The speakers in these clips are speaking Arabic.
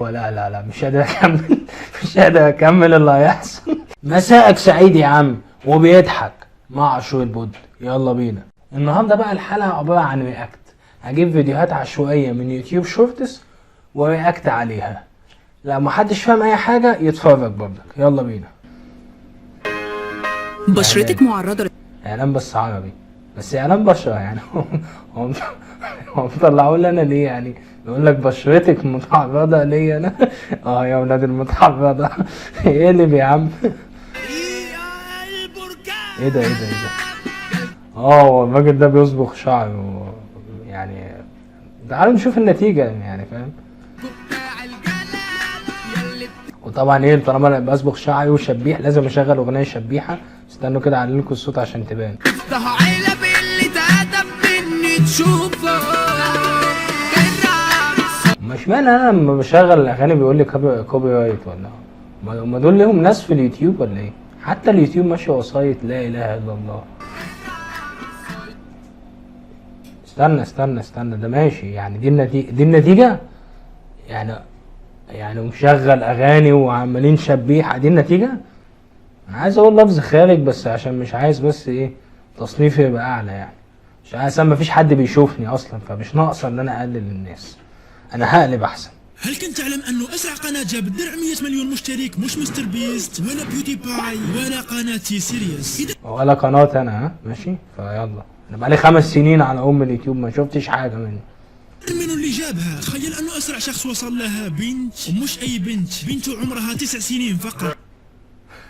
اوبا لا لا لا مش قادر اكمل مش قادر اكمل اللي هيحصل. مساءك سعيد يا عم وبيضحك مع عاشور البود. يلا بينا. النهارده بقى الحلقه عباره عن رياكت. هجيب فيديوهات عشوائيه من يوتيوب شورتس ورياكت عليها. لو محدش فاهم اي حاجه يتفرج برضك. يلا بينا. بشرتك معرضه اعلان بس عربي، بس اعلان بشره يعني. هم مطلعوا لي انا ليه يعني؟ يقول لك بشرتك متعرضه ليا انا. يا ولاد المتعرضه. اقلب يا عم. ايه ده ايه ده ايه ده؟ هو الراجل ده بيصبغ شعره يعني. تعالوا نشوف النتيجه يعني، فاهم؟ وطبعا ايه، طالما انا بصبغ شعري وشبيح لازم اشغل اغنيه شبيحه. استنوا كده اعلن لكم الصوت عشان تبان. مش معنى انا لما بشغل الاغاني بيقول لي كوبي رايت ولا هم دول ليهم ناس في اليوتيوب ولا ايه؟ حتى اليوتيوب ماشي وسايط لا اله الا الله. استنى ده ماشي يعني. دي النتيجه يعني مشغل اغاني وعمالين شبيحه. دي النتيجه. انا عايز اقول لفظ خارج بس عشان مش عايز بس ايه تصنيفي يبقى اعلى يعني. مش عايز، مفيش حد بيشوفني اصلا فمش ناقصه ان انا اقلل الناس. انا هقلب احسن. هل كنت تعلم انه اسرع قناه جاب الدرع 100 مليون مشترك مش مستر بيست ولا بيوتي باي ولا قناه تي سيريس ولا قناه انا ماشي. فيلا انا بقالي 5 سنين على اليوتيوب ما شفتش حاجه منه. منو اللي جابها؟ تخيل انه اسرع شخص وصل لها بنت، ومش اي بنت، بنته عمرها 9 سنين فقط.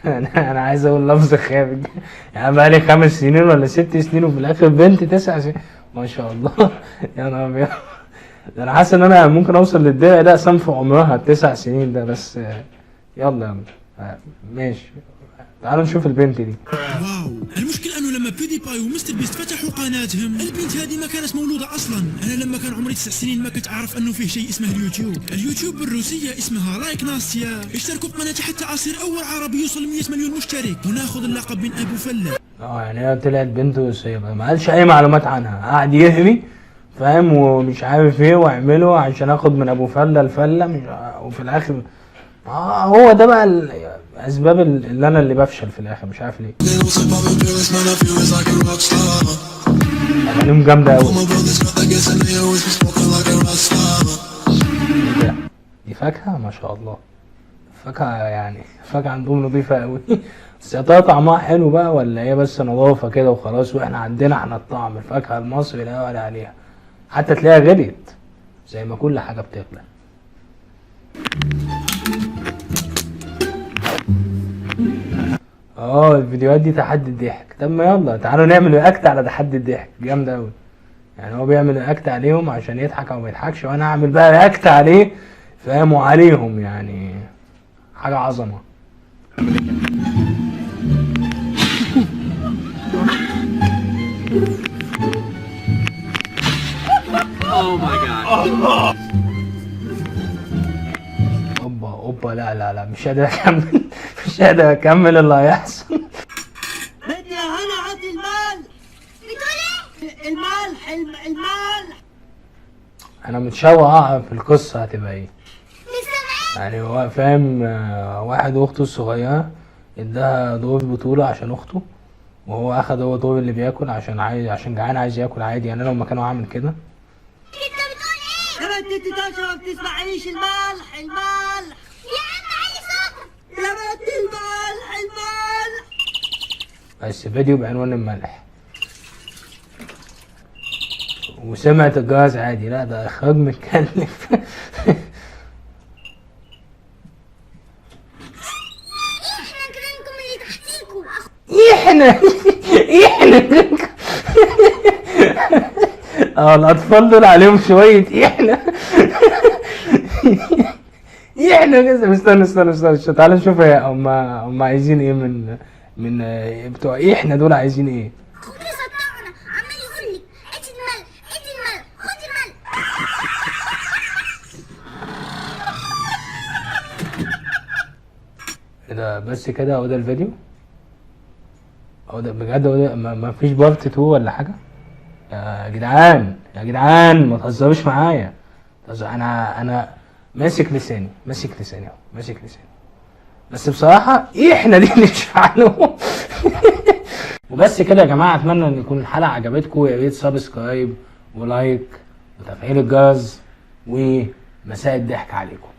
انا عايز اقول لفظ خارج يعني. بقالي 5 سنين ولا 6 سنين وفي الاخر بنت 9 سنين. ما شاء الله. يا نهار ابيض. انا حاسس ان انا ممكن اوصل للدرع ده اقسم في عمرها 9 سنين ده. بس يلا ماشي. تعالوا نشوف البنت دي. واو، المشكلة انه لما بيودي باي ومستر بيست فتحوا قناتهم البنت هذه ما كانت مولودة اصلا. انا لما كان عمري 9 سنين ما كنت اعرف انه فيه شيء اسمه اليوتيوب بالروسية اسمها لايك ناستيا. اشتركوا بقناتي حتى اصير اول عربي يوصل 100 مليون مشترك وناخذ اللقب من ابو فلة. يعني هي طلعت بنت روسية ما قالش اي معلومات عنها. قاعد يهري فاهم ومش عارف ايه واعمله عشان اخد من ابو فلة الفلة وفي الاخر هو ده بقى الاسباب اللي انا اللي بفشل في الاخر مش عارف ليه. اغانيهم جامده قوي. دي فاكهه ما شاء الله. فاكهه يعني فاكهه عندهم نضيفه قوي. بس يا ترى طعمها حلو بقى ولا هي بس نظافه كده وخلاص؟ واحنا عندنا الطعم الفاكهه المصري لا ولا عليها. حتى تلاقيها غليت زي ما كل حاجه بتغلى. الفيديوهات دي تحدي الضحك. طب ما يلا تعالوا نعمل رياكت على تحدي الضحك. جامده قوي يعني. هو بيعمل رياكت عليهم عشان يضحك او ما يضحكش وانا اعمل بقى رياكت عليه فاهم وعليهم يعني. حاجه عظمه. اوبا لا لا لا مش قادر اكمل مش قادر اكمل اللي هيحصل. بدي هنا عطي المال. بتقول ايه؟ المال. انا متشوق اعرف القصه هتبقى ايه يعني. هو فاهم واحد واخته الصغيره اداها دور بطوله عشان اخته وهو اخد هو دور اللي بياكل عشان جعان عايز ياكل عادي يعني. انا لو مكانه هعمل كده. انت بتقول ايه؟ يا بنت انت تاشا ما بتسمعيش. المال يا عم عايز صوتك يا بنت. المال بس فيديو بعنوان الملح وسمعت الجواز عادي. لا ده اخراج متكلف. احنا جيرانكم اللي تحتيكوا. احنا الاطفال دول عليهم شويه احنا. كده. استنى تعالى نشوف هم عايزين ايه من بتوع احنا دول عايزين ايه. كل صدقنا عمال يقول لك ادي المال خدي المال. ايه ده بس كده؟ هو ده الفيديو؟ هو ده بجد؟ هو ده ما فيش بارت 2 ولا حاجه؟ يا جدعان ما تهزروش معايا. انا ماسك لساني اهو، ماسك لساني. بس بصراحه احنا دي ندفع له. وبس كده يا جماعه، اتمنى ان يكون الحلقه عجبتكم. يا ريت سبسكرايب ولايك وتفعيل الجرس، ومساء الضحك عليكم.